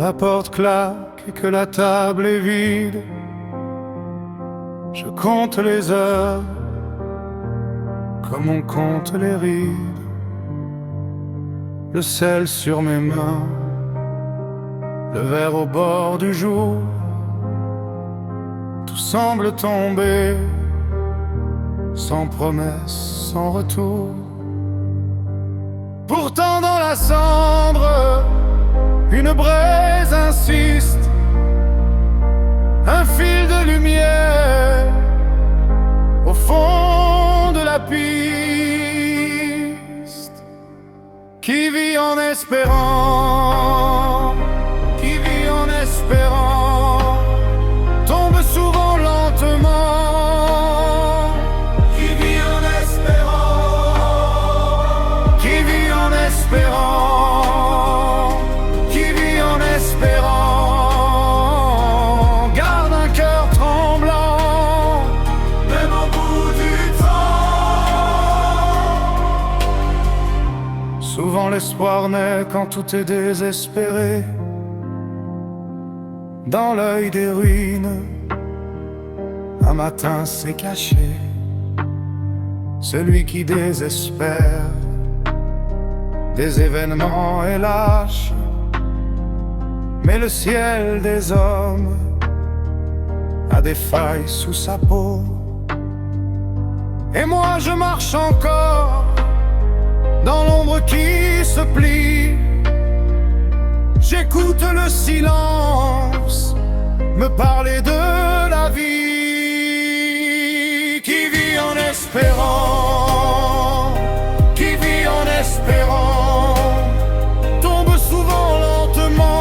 la porte claque et que la table est vide, je compte les heures comme on compte les rides. Le sel sur mes mains, le verre au bord du jour, tout semble tomber sans promesse, sans retour. Pourtant dans la cendre, une braise insiste, un fil de lumière au fond de la piste, qui vit en espérant, qui vit en espérant, tombe souvent lentement, qui vit en espérant, qui vit en espérant, qui vit en espérant, garde un cœur tremblant, même au bout du temps. Souvent l'espoir naît quand tout est désespéré. Dans l'œil des ruines, un matin s'est caché celui qui désespère. Des événements est lâche, mais le ciel des hommes a des failles sous sa peau. Et moi je marche encore dans l'ombre qui se plie. J'écoute le silence me parler de la vie, qui vit en espérant, qui vit en espérant, tombe souvent lentement,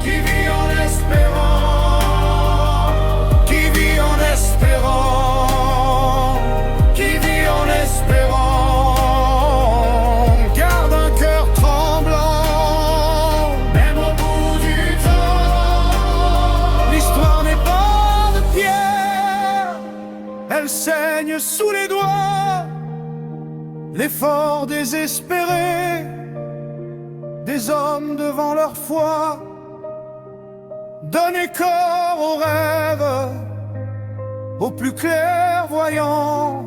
qui vit en espérant, qui vit en espérant, qui vit en espérant, garde un cœur tremblant, même au bout du temps. L'histoire n'est pas de pierre, elle saigne sous les doigts. L'effort désespéré des hommes devant leur foi, donner corps aux rêves, au plus clairvoyant,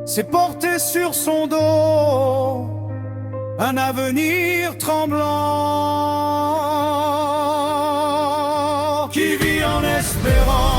c'est porter sur son dos un avenir tremblant, qui vit en espérant.